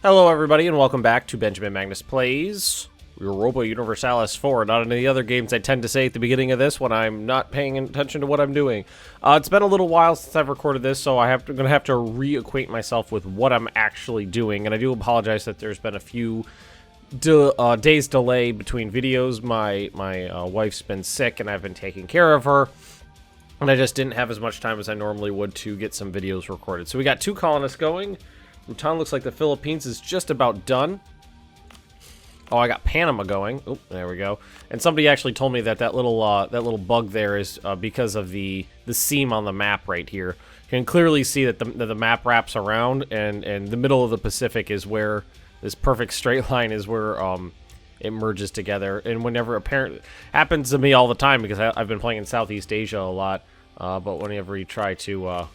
Hello everybody and welcome back to Benjamin Magnus Plays Europa Universalis 4. Not any other games I tend to say at the beginning of this when I'm not paying attention to what I'm doing. It's been a little while since I've recorded this, so I'm going to have to reacquaint myself with what I'm actually doing. And I do apologize that there's been a few days delay between videos. My wife's been sick and I've been taking care of her. And I just didn't have as much time as I normally would to get some videos recorded. So we got 2 colonists going. Bhutan looks like the Philippines is just about done. Oh, I got Panama going. Oh, there we go. And somebody actually told me that that little bug there is because of the seam on the map right here. You can clearly see that the map wraps around, and the middle of the Pacific is where this perfect straight line is where it merges together. And whenever apparently happens to me all the time because I've been playing in Southeast Asia a lot. But whenever you try to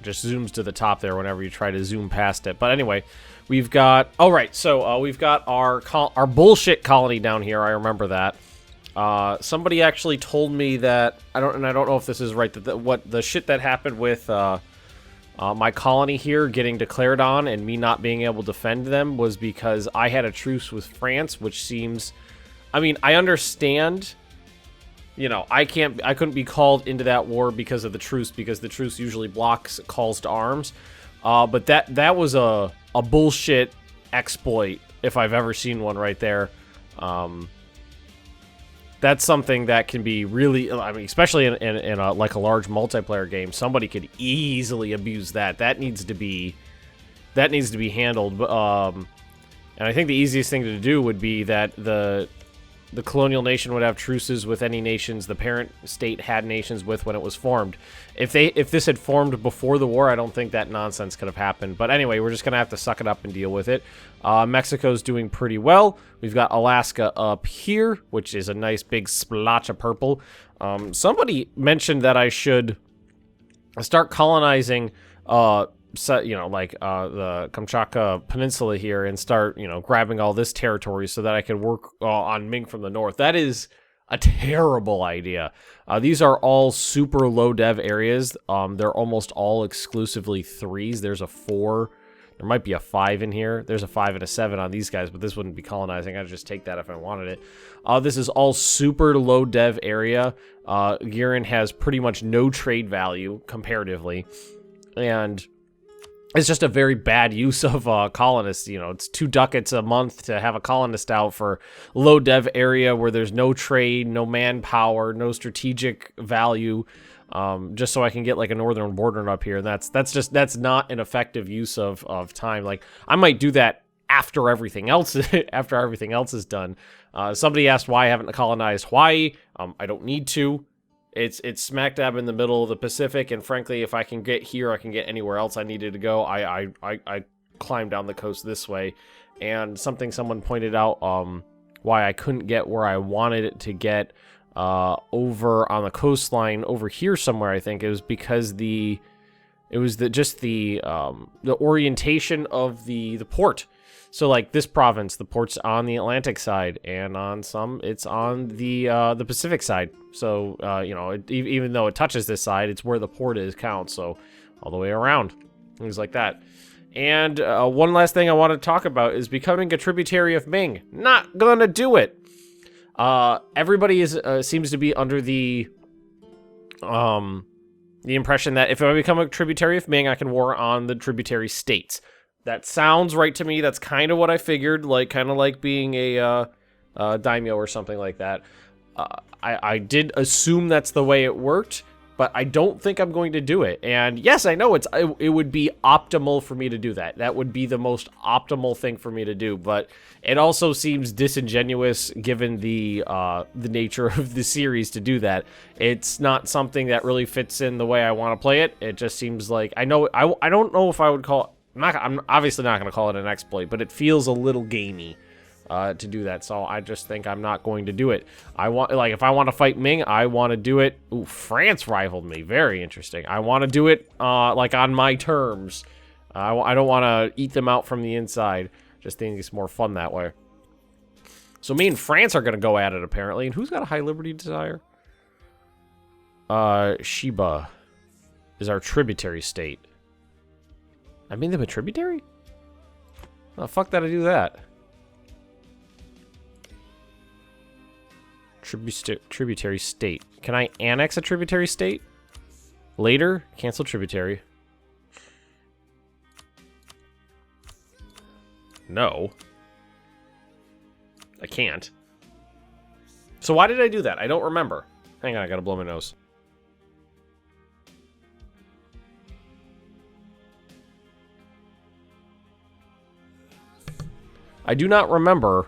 just zooms to the top there whenever you try to zoom past it. But anyway, we've got... Oh, right. So, we've got our bullshit colony down here. I remember that. Somebody actually told me that... I don't know if this is right. That what the shit that happened with my colony here getting declared on and me not being able to defend them was because I had a truce with France, which seems... I mean, I understand... You know, I couldn't be called into that war because of the truce, because the truce usually blocks calls to arms. But that was a bullshit exploit, if I've ever seen one right there. That's something that can be really, I mean, especially in a, like a large multiplayer game, somebody could easily abuse that. That needs to be handled. And I think the easiest thing to do would be that the colonial nation would have truces with any nations the parent state had nations with when it was formed. If this had formed before the war, I don't think that nonsense could have happened. But anyway, we're just going to have to suck it up and deal with it. Mexico's doing pretty well. We've got Alaska up here, which is a nice big splotch of purple. Somebody mentioned that I should start colonizing you know, like the Kamchatka Peninsula here and start, you know, grabbing all this territory so that I can work on Ming from the north. That is a terrible idea. These are all super low dev areas. They're almost all exclusively 3s. There's a 4. There might be a 5 in here. There's a 5 and a 7 on these guys, but this wouldn't be colonizing. I'd just take that if I wanted it. This is all super low dev area. Girin has pretty much no trade value comparatively. And it's just a very bad use of colonists. You know, it's 2 ducats a month to have a colonist out for low dev area where there's no trade, no manpower, no strategic value, just so I can get like a northern border up here. And that's not an effective use of time. Like, I might do that after everything else is done. Somebody asked why I haven't colonized Hawaii. I don't need to. It's smack dab in the middle of the Pacific, and frankly, if I can get here, I can get anywhere else I needed to go. I climbed down the coast this way, and someone pointed out why I couldn't get where I wanted it to get over on the coastline over here somewhere. I think it was because the orientation of the port. So, like, this province, the port's on the Atlantic side, and on some, it's on the Pacific side. So, you know, even though it touches this side, it's where the port is counts, so all the way around. Things like that. And one last thing I want to talk about is becoming a tributary of Ming. Not gonna do it! Everybody seems to be under the impression that if I become a tributary of Ming, I can war on the tributary states. That sounds right to me. That's kind of what I figured, like kind of like being a daimyo or something like that. I did assume that's the way it worked, but I don't think I'm going to do it. And yes, I know it would be optimal for me to do that. That would be the most optimal thing for me to do, but it also seems disingenuous given the nature of the series to do that. It's not something that really fits in the way I want to play it. It just seems like I don't know if I would call it. I'm obviously not going to call it an exploit, but it feels a little gamey to do that. So I just think I'm not going to do it. If I want to fight Ming, I want to do it. Ooh, France rivaled me. Very interesting. I want to do it like on my terms. I don't want to eat them out from the inside. Just think it's more fun that way. So me and France are going to go at it apparently. And who's got a high liberty desire? Shiba is our tributary state. I mean them a tributary? The fuck did I do that? Tributary state. Can I annex a tributary state? Later? Cancel tributary. No. I can't. So why did I do that? I don't remember. Hang on, I gotta blow my nose. I do not remember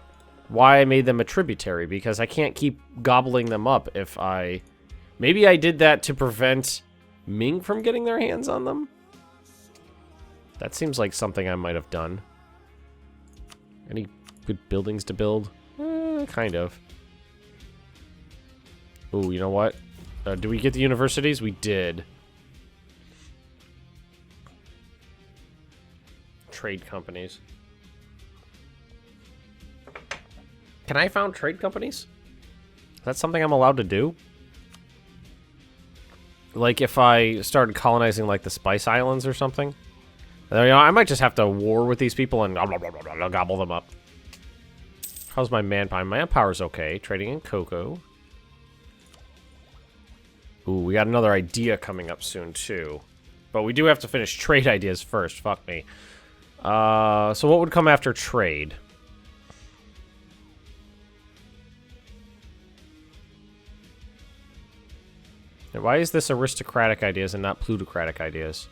why I made them a tributary, because I can't keep gobbling them up if I... Maybe I did that to prevent Ming from getting their hands on them? That seems like something I might have done. Any good buildings to build? Kind of. Ooh, you know what? Did we get the universities? We did. Trade companies. Can I found trade companies? Is that something I'm allowed to do? Like if I started colonizing like the Spice Islands or something? You know, I might just have to war with these people and gobble them up. How's my manpower? Manpower's okay. Trading in cocoa. Ooh, we got another idea coming up soon too. But we do have to finish trade ideas first. Fuck me. So what would come after trade? Why is this aristocratic ideas and not plutocratic ideas?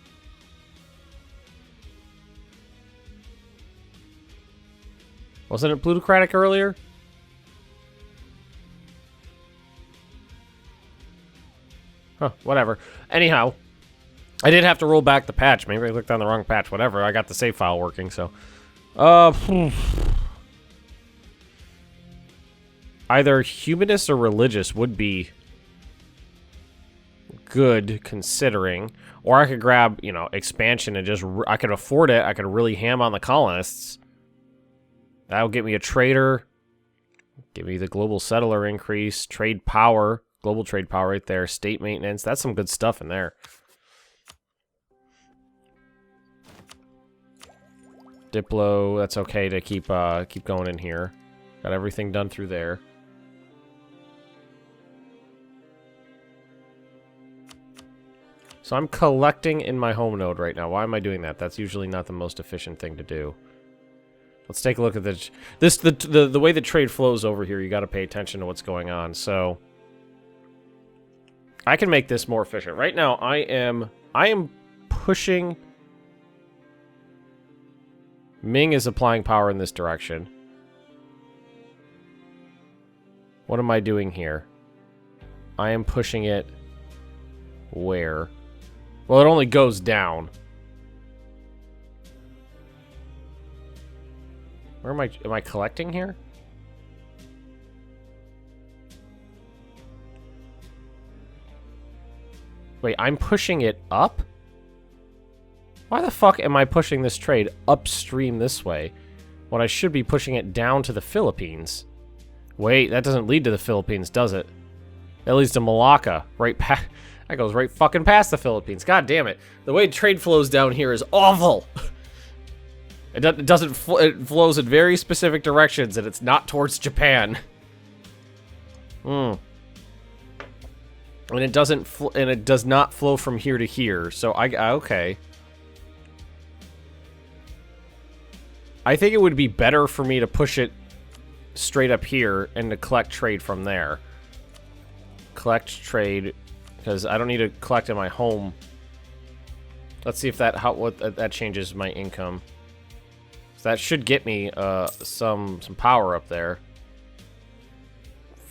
Wasn't it plutocratic earlier? Huh, whatever. Anyhow, I did have to roll back the patch. Maybe I clicked on the wrong patch. Whatever, I got the save file working, so... Either humanist or religious would be good, considering. Or I could grab, you know, expansion and just... I could afford it. I could really ham on the colonists. That'll get me a trader. Give me the global settler increase. Trade power. Global trade power right there. State maintenance. That's some good stuff in there. Diplo. That's okay to keep going in here. Got everything done through there. So I'm collecting in my home node right now. Why am I doing that? That's usually not the most efficient thing to do. Let's take a look at the way the trade flows over here. You got to pay attention to what's going on. So I can make this more efficient. Right now, I am pushing. Ming is applying power in this direction. What am I doing here? I am pushing it where? Well, it only goes down. Where am I collecting here? Wait, I'm pushing it up? Why the fuck am I pushing this trade upstream this way when I should be pushing it down to the Philippines? Wait, that doesn't lead to the Philippines, does it? That leads to Malacca, right past... That goes right fucking past the Philippines. God damn it. The way trade flows down here is awful. It flows in very specific directions, and it's not towards Japan. And it does not flow from here to here. So okay. I think it would be better for me to push it straight up here and to collect trade from there. Collect trade, because I don't need to collect in my home. Let's see if that changes my income. So that should get me some power up there.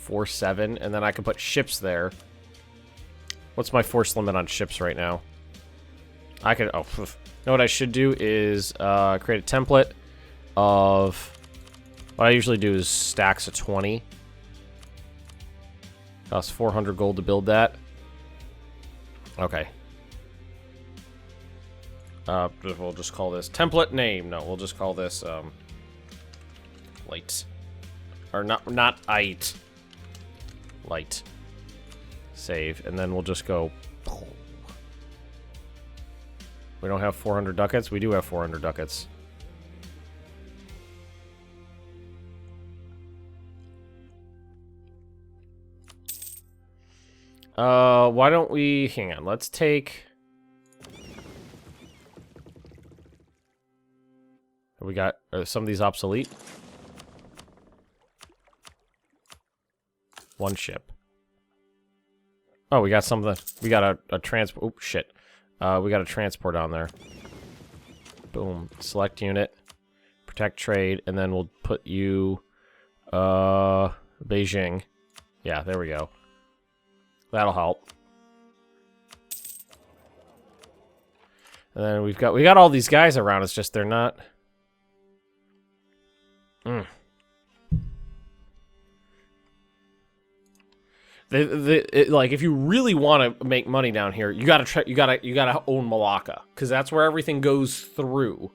4-7, and then I can put ships there. What's my force limit on ships right now? I could... Oh, you know what I should do is create a template of... What I usually do is stacks of 20. Costs 400 gold to build that. Okay. We'll just call this template name. No, we'll just call this light. Or not it. Light. Save, and then we'll just go. We don't have 400 ducats. We do have 400 ducats. Why don't we... Hang on, let's take... We got... Are some of these obsolete? One ship. Oh, we got some of the... We got a transport... Oh, shit. We got a transport on there. Boom. Select unit. Protect trade, and then we'll put you... Beijing. Yeah, there we go. That'll help. And then we got all these guys around. It's just they're not. Like if you really want to make money down here, you gotta own Malacca, because that's where everything goes through.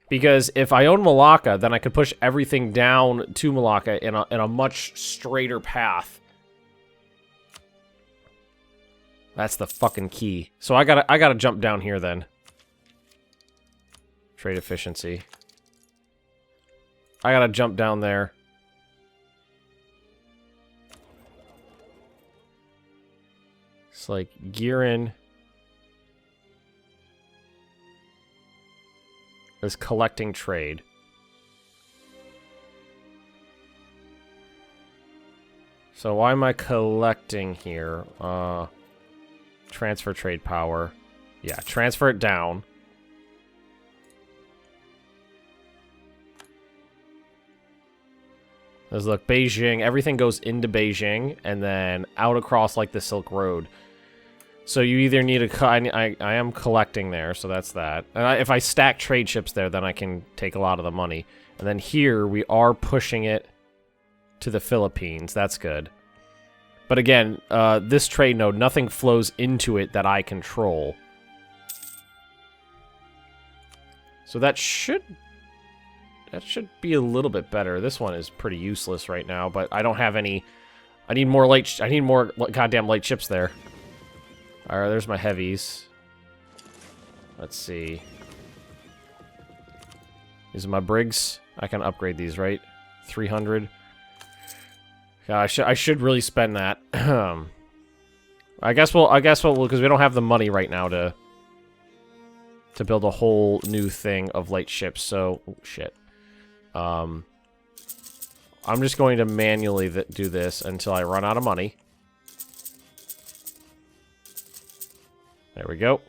Because if I own Malacca, then I could push everything down to Malacca in a much straighter path. That's the fucking key. So I gotta jump down here then. Trade efficiency. I gotta jump down there. It's like gear in. Is collecting trade. So why am I collecting here? Transfer trade power. Yeah, transfer it down. Let's look, Beijing. Everything goes into Beijing and then out across like the Silk Road. So you either need a... I am collecting there, so that's that. And if I stack trade ships there, then I can take a lot of the money. And then here, we are pushing it to the Philippines. That's good. But again, this trade node, nothing flows into it that I control. So that should be a little bit better. This one is pretty useless right now, but I don't have any... I need more goddamn light ships there. Alright, there's my heavies. Let's see. These are my brigs. I can upgrade these, right? 300. Yeah, I should really spend that. I guess we'll because we don't have the money right now to build a whole new thing of light ships. So, oh, shit. I'm just going to manually do this until I run out of money. There we go.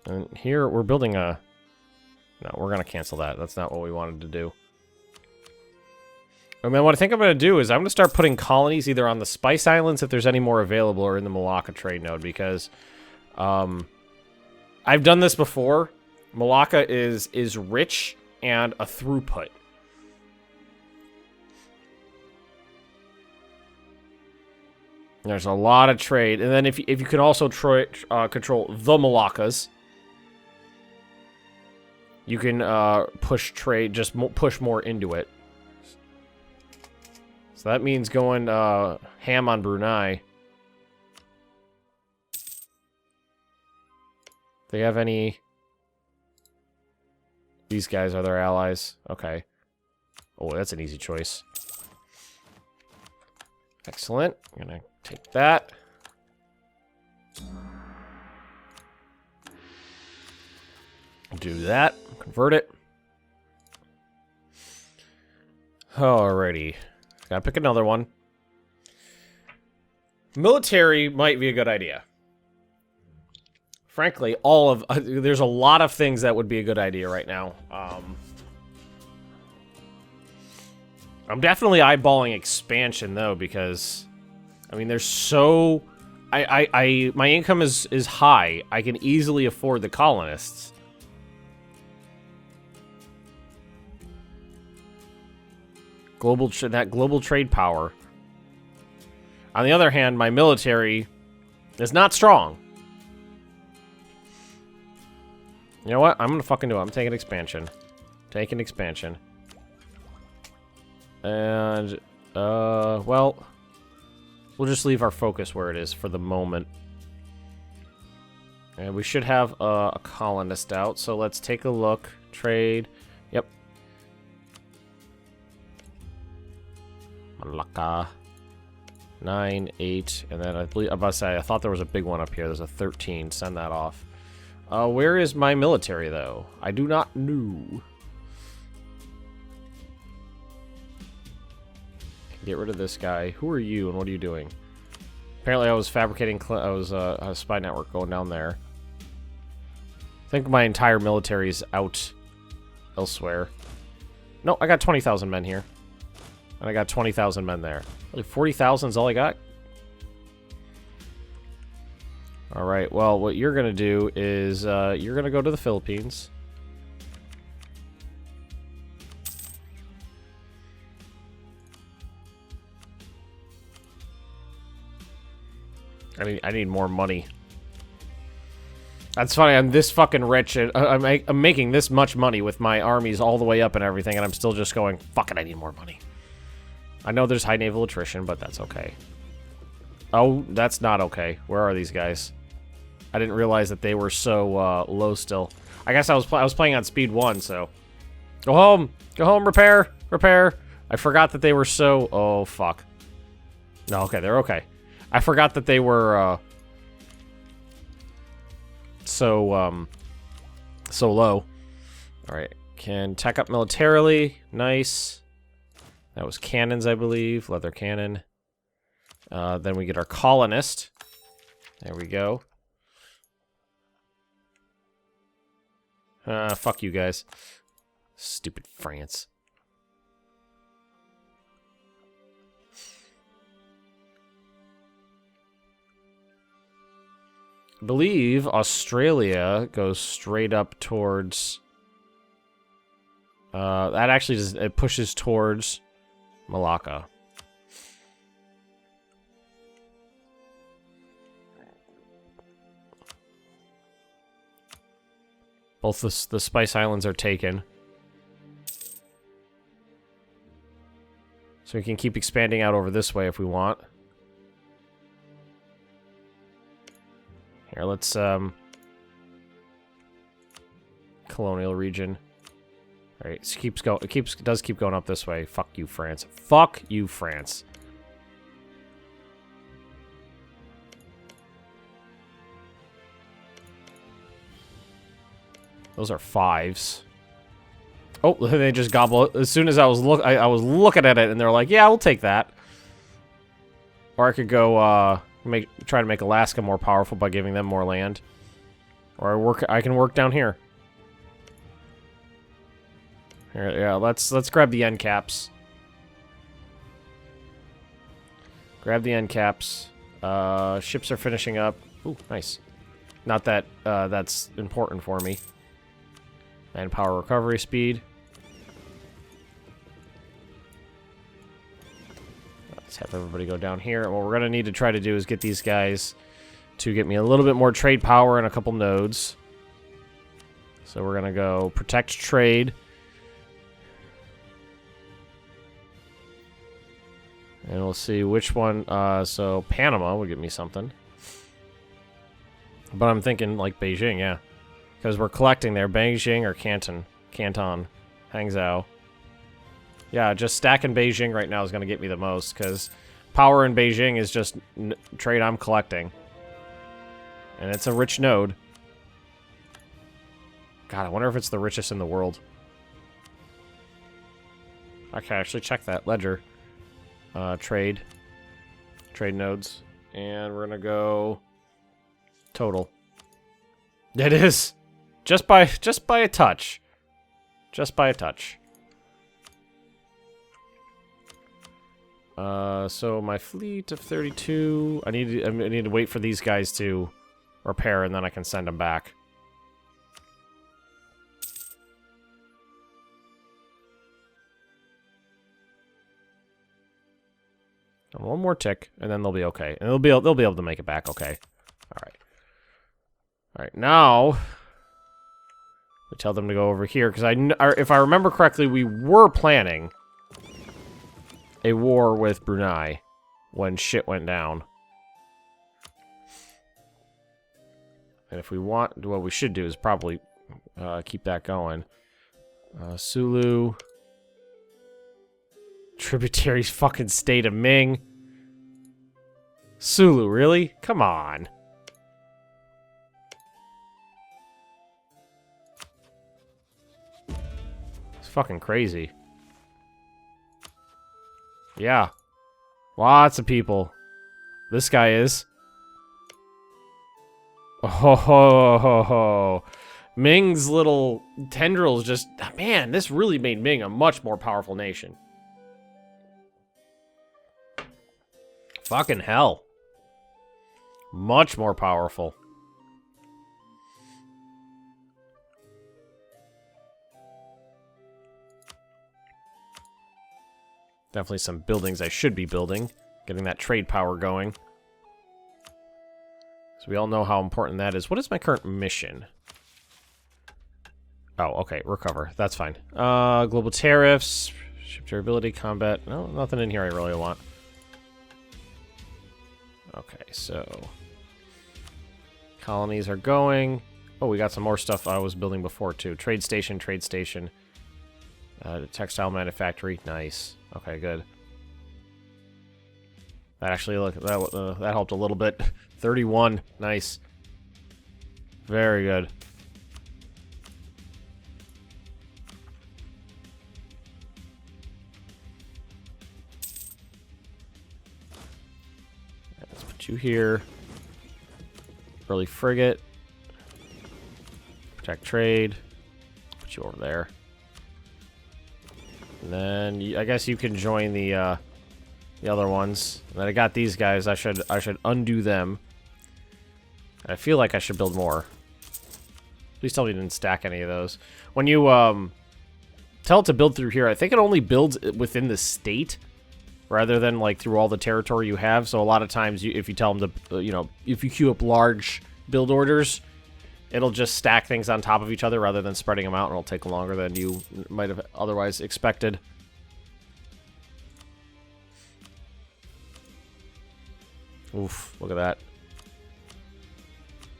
And here we're building a... No, we're going to cancel that. That's not what we wanted to do. And then what I think I'm going to do is I'm going to start putting colonies either on the Spice Islands if there's any more available or in the Malacca trade node, because I've done this before. Malacca is rich and a throughput. There's a lot of trade, and then if you can also control the Malaccas, you can push trade, just push more into it. So that means going ham on Brunei. They have any? These guys are their allies. Okay. Oh, that's an easy choice. Excellent. I'm gonna take that. Do that. Convert it. Alrighty. Gotta pick another one. Military might be a good idea. Frankly, there's a lot of things that would be a good idea right now. I'm definitely eyeballing expansion though, because I mean there's so my income is high. I can easily afford the colonists. That global trade power. On the other hand, my military is not strong. You know what? I'm gonna fucking do it. I'm taking expansion. Taking expansion. And, well, we'll just leave our focus where it is for the moment. And we should have a colonist out, so let's take a look. Trade. Yep. Malacca. 9, 8, and then I believe I'm about to say I thought there was a big one up here. There's a 13. Send that off. Where is my military though? I do not know. Get rid of this guy. Who are you and what are you doing? Apparently I was fabricating. I was a spy network going down there. I think my entire military is out elsewhere. No, I got 20,000 men here. And I got 20,000 men there. Really, 40,000 is all I got? Alright, well, what you're going to do is you're going to go to the Philippines. I need more money. That's funny, I'm this fucking rich, and I'm making this much money with my armies all the way up and everything, and I'm still just going, fuck it, I need more money. I know there's high naval attrition, but that's okay. Oh, that's not okay. Where are these guys? I didn't realize that they were so low still. I guess I was playing on speed 1, so... Go home! Go home, repair! Repair! I forgot that they were so... Oh, fuck. No, okay, they're okay. I forgot that they were, so low. Alright, can tech up militarily. Nice. That was cannons, I believe. Leather cannon. Then we get our colonist. There we go. Fuck you guys. Stupid France. I believe Australia goes straight up towards... that actually just, it pushes towards Malacca. Both the Spice Islands are taken. So we can keep expanding out over this way if we want. Here, let's, Colonial region. Alright, it does keep going up this way. Fuck you, France. Fuck you, France. Those are 5s. Oh, they just gobble it. As soon as I was looking at it, and they're like, "Yeah, we'll take that." Or I could go try to make Alaska more powerful by giving them more land. Or I can work down here. Here, yeah, let's grab the end caps. Grab the end caps. Ships are finishing up. Ooh, nice. Not that that's important for me. Manpower recovery speed. Let's have everybody go down here. And what we're going to need to try to do is get these guys to get me a little bit more trade power and a couple nodes. So we're going to go protect trade. And we'll see which one. So Panama would get me something. But I'm thinking like Beijing, yeah. Because we're collecting there. Beijing or Canton. Hangzhou. Yeah, just stacking Beijing right now is going to get me the most. Because power in Beijing is just trade I'm collecting. And it's a rich node. God, I wonder if it's the richest in the world. I can actually check that. Ledger. Trade nodes, and we're gonna go total. It is just by a touch, So my fleet of 32. I need to wait for these guys to repair, and then I can send them back. And one more tick, and then they'll be okay. And they'll be able to make it back okay. Alright. Alright, now... we tell them to go over here, because if I remember correctly, we were planning a war with Brunei when shit went down. And if we want... what we should do is probably keep that going. Sulu... Tributaries fucking state of Ming. Sulu, really? Come on. It's fucking crazy. Yeah. Lots of people. This guy is. Oh, ho, ho, ho. Ming's little tendrils just... Man, this really made Ming a much more powerful nation. Fucking hell. Much more powerful. Definitely some buildings I should be building. Getting that trade power going. So we all know how important that is. What is my current mission? Oh, okay. Recover. That's fine. Global tariffs. Ship durability, combat. No, nothing in here I really want. Okay, so... Colonies are going. Oh, we got some more stuff I was building before, too. Trade station, trade station. Textile manufactory. Nice. Okay, good. That actually, look, that helped a little bit. 31. Nice. Very good. Let's put you here. Early frigate. Protect trade. Put you over there. And then I guess you can join the other ones. And then I got these guys. I should undo them. I feel like I should build more. Please tell me you didn't stack any of those. When you tell it to build through here, I think it only builds within the state rather than like through all the territory you have. So a lot of times, if you tell them to, if you queue up large build orders, it'll just stack things on top of each other rather than spreading them out, and it'll take longer than you might have otherwise expected. Oof, look at that.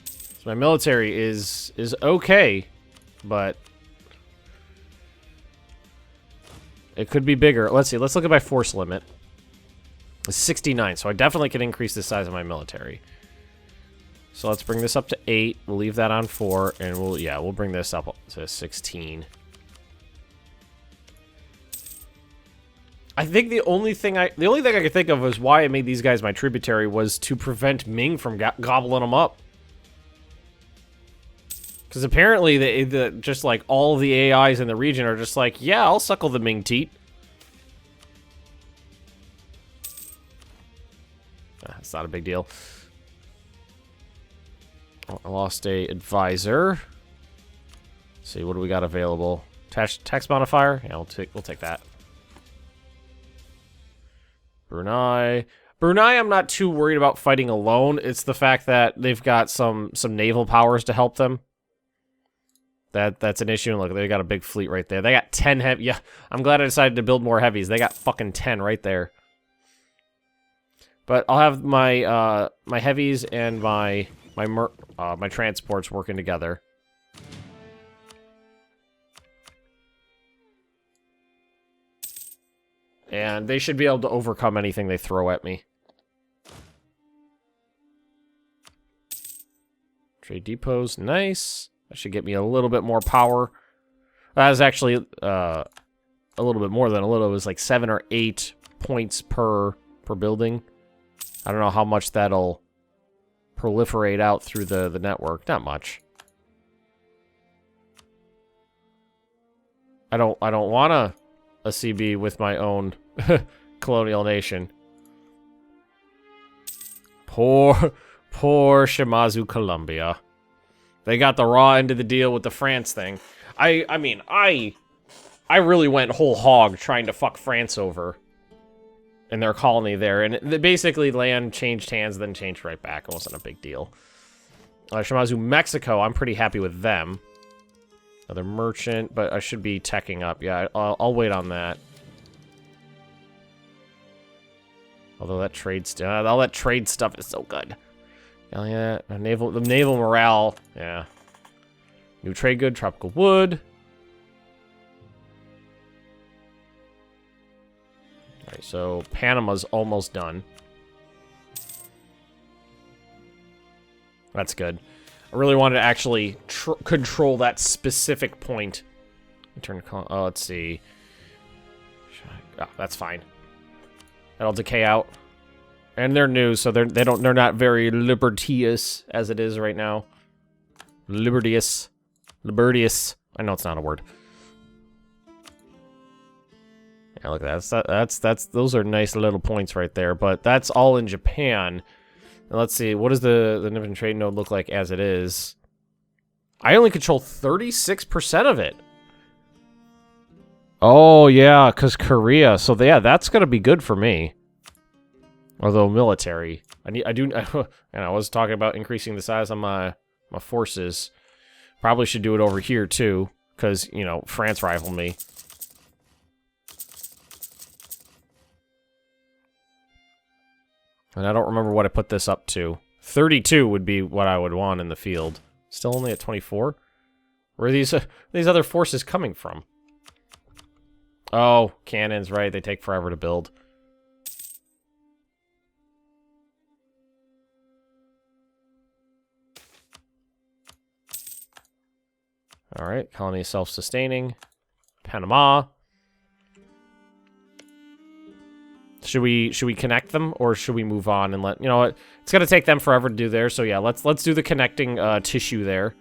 So my military is okay, but it could be bigger. Let's see. Let's look at my force limit. It's 69, so I definitely can increase the size of my military. So let's bring this up to 8. We'll leave that on 4, and we'll bring this up to 16. I think the only thing I could think of was why I made these guys my tributary was to prevent Ming from gobbling them up. Because apparently, just like all the AIs in the region are just like, yeah, I'll suckle the Ming teat. It's not a big deal. Oh, I lost a advisor. Let's see, what do we got available? Text modifier? Yeah, we'll take that. Brunei. Brunei, I'm not too worried about fighting alone. It's the fact that they've got some naval powers to help them. That's an issue. And look, they got a big fleet right there. They got 10 heavy. Yeah, I'm glad I decided to build more heavies. They got fucking 10 right there. But I'll have my my heavies and my transports working together. And they should be able to overcome anything they throw at me. Trade depots, nice. That should get me a little bit more power. That was actually a little bit more than a little. It was like 7 or 8 points per building. I don't know how much that'll proliferate out through the network. Not much. I don't want a CB with my own colonial nation. Poor Shimazu, Colombia. They got the raw end of the deal with the France thing. I mean, I really went whole hog trying to fuck France over in their colony there, and basically land changed hands, then changed right back. It wasn't a big deal. Shimazu, Mexico, I'm pretty happy with them. Another merchant, but I should be teching up. Yeah, I'll wait on that. Although that all that trade stuff is so good. Hell yeah, the naval morale, yeah. New trade good, tropical wood. Alright, so Panama's almost done. That's good. I really wanted to actually control that specific point. Turn. Oh, let's see. Oh, that's fine. That'll decay out. And they're new, so they're not very libertious as it is right now. Libertious. I know it's not a word. Yeah, look at that. Those are nice little points right there, but that's all in Japan. And let's see, what does the Nippon trade node look like as it is? I only control 36% of it. Oh yeah, because Korea. So yeah, that's gonna be good for me. Although military, and I was talking about increasing the size of my forces. Probably should do it over here too, because you know France rivaled me. And I don't remember what I put this up to. 32 would be what I would want in the field. Still only at 24. Where are these other forces coming from? Oh, cannons, right? They take forever to build. All right, colony self-sustaining. Panama. Should we connect them, or should we move on and let you know what? It's gonna take them forever to do theirs, so yeah, let's do the connecting tissue there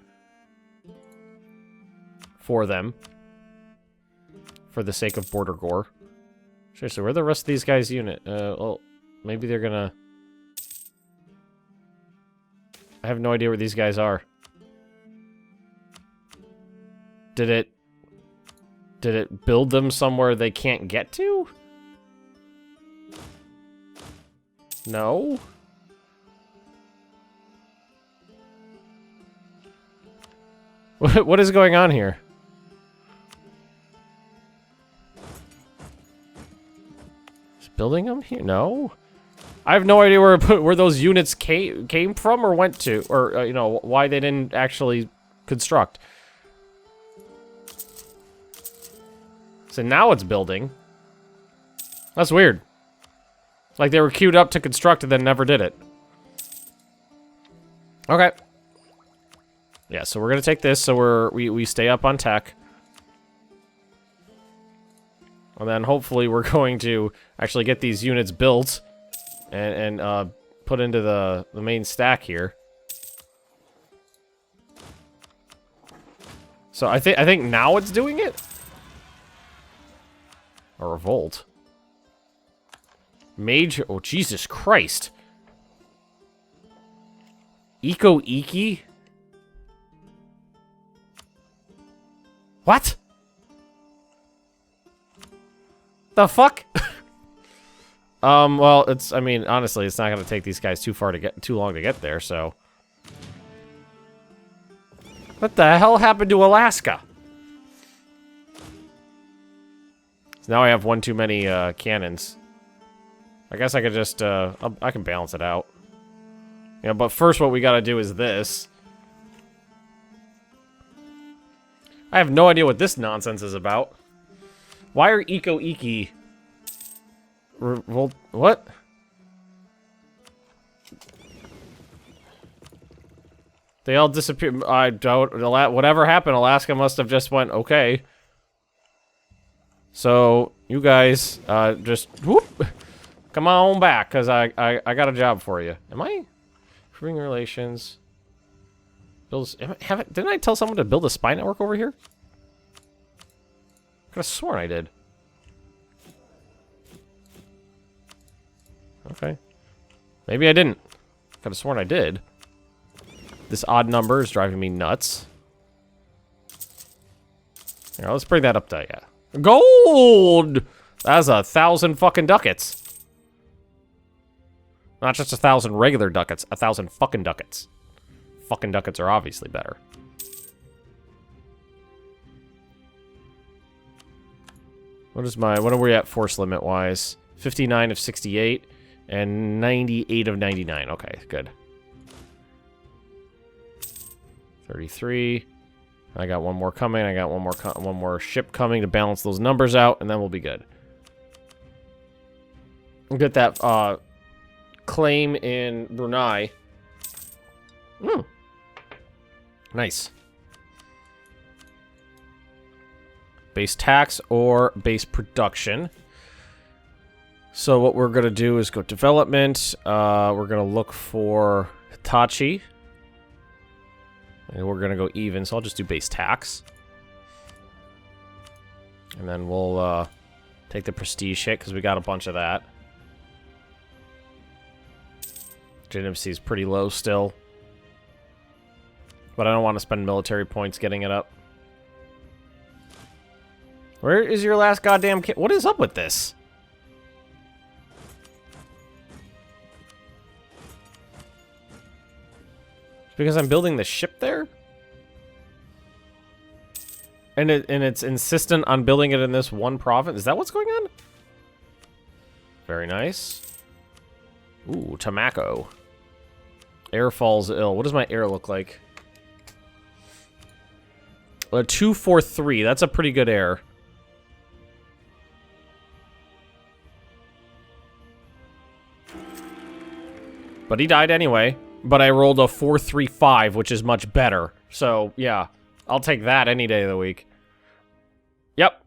for them, for the sake of border gore. Seriously, where are the rest of these guys' unit? Well, maybe they're gonna. I have no idea where these guys are. Did it build them somewhere they can't get to? No? What is going on here? Is building them here? No? I have no idea where those units came from or went to, or you know, why they didn't actually construct. So now it's building. That's weird. Like they were queued up to construct and then never did it. Okay. Yeah, so we're gonna take this so we stay up on tech. And then hopefully we're going to actually get these units built and put into the main stack here. So I think now it's doing it? A revolt. Mage, oh Jesus Christ. Iki? What? The fuck? Well, I mean, honestly, it's not gonna take these guys too long to get there, so. What the hell happened to Alaska? So now I have one too many, cannons. I guess I could just, I can balance it out. Yeah, but first what we gotta do is this. I have no idea what this nonsense is about. Why are Iki... What? They all disappeared. I don't... Whatever happened, Alaska must have just went, okay. So, you guys, just... Whoop! Come on back, because I got a job for you. Am I? Improving relations. Didn't I tell someone to build a spy network over here? I could have sworn I did. Okay. Maybe I didn't. Could have sworn I did. This odd number is driving me nuts. Here, let's bring that up to, yeah. Gold! That's 1,000 fucking ducats. Not just 1,000 regular ducats, 1,000 fucking ducats. Fucking ducats are obviously better. What are we at force limit wise? 59 of 68 and 98 of 99. Okay, good. 33. I got one more coming. I got one more ship coming to balance those numbers out, and then we'll be good. We'll get that claim in Brunei. Nice. Base tax or base production. So what we're going to do is go development. We're going to look for Hitachi. And we're going to go even, so I'll just do base tax. And then we'll take the prestige hit, because we got a bunch of that. Legitimacy is pretty low still. But I don't want to spend military points getting it up. Where is your last goddamn kit? What is up with this? Because I'm building the ship there? And it's insistent on building it in this one province? Is that what's going on? Very nice. Ooh, Tamako. Air falls ill. What does my air look like? 243. That's a pretty good air. But he died anyway. But I rolled a 435, which is much better. So, yeah. I'll take that any day of the week. Yep.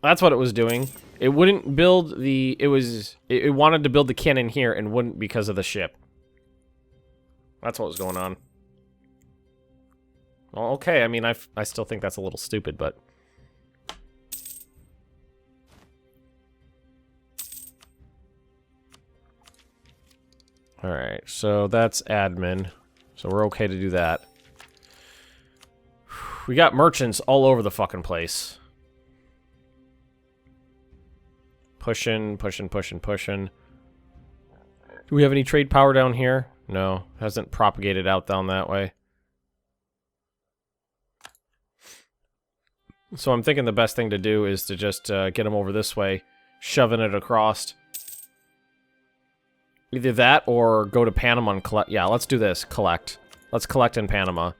That's what it was doing. It wouldn't build the... It wanted to build the cannon here and wouldn't because of the ship. That's what was going on. Well, okay. I mean, I still think that's a little stupid, but... Alright, so that's admin. So we're okay to do that. We got merchants all over the fucking place. Pushing, pushing, pushing, pushing. Do we have any trade power down here? No, hasn't propagated out down that way. So I'm thinking the best thing to do is to just get them over this way, shoving it across. Either that or go to Panama and collect. Yeah, let's do this. Collect. Let's collect in Panama.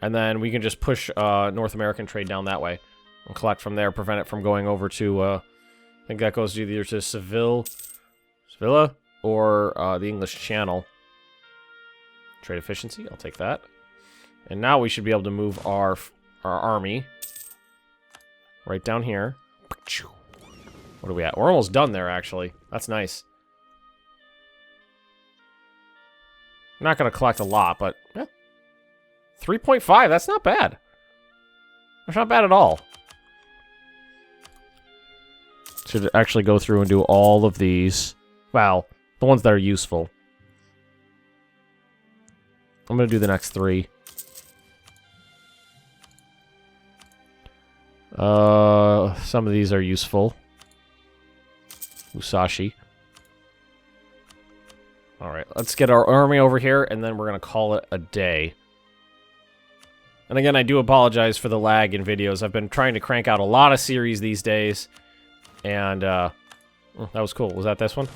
And then we can just push North American trade down that way. And collect from there, prevent it from going over to, I think that goes either to Sevilla, or the English Channel. Trade efficiency, I'll take that. And now we should be able to move our army right down here. What are we at? We're almost done there, actually. That's nice. I'm not going to collect a lot, but... 3.5, that's not bad. That's not bad at all. Should actually go through and do all of these. Well, the ones that are useful. I'm going to do the next 3. Some of these are useful. Musashi. Alright, let's get our army over here, and then we're going to call it a day. And again, I do apologize for the lag in videos. I've been trying to crank out a lot of series these days. And, oh, that was cool. Was that this one?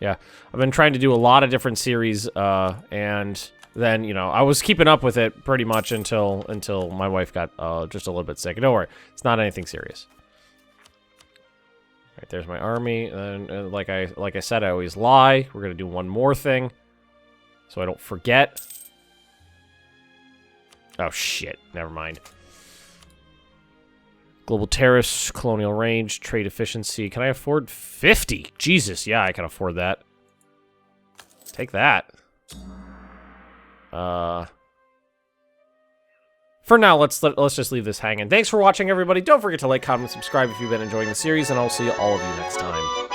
Yeah. I've been trying to do a lot of different series, and then, you know, I was keeping up with it pretty much until my wife got just a little bit sick. Don't worry. It's not anything serious. All right, there's my army. And like I said, I always lie. We're going to do one more thing so I don't forget. Oh, shit. Never mind. Global tariffs, colonial range, trade efficiency. Can I afford 50? Jesus, yeah, I can afford that. Take that. For now, let's just leave this hanging. Thanks for watching, everybody. Don't forget to like, comment, and subscribe if you've been enjoying the series, and I'll see all of you next time.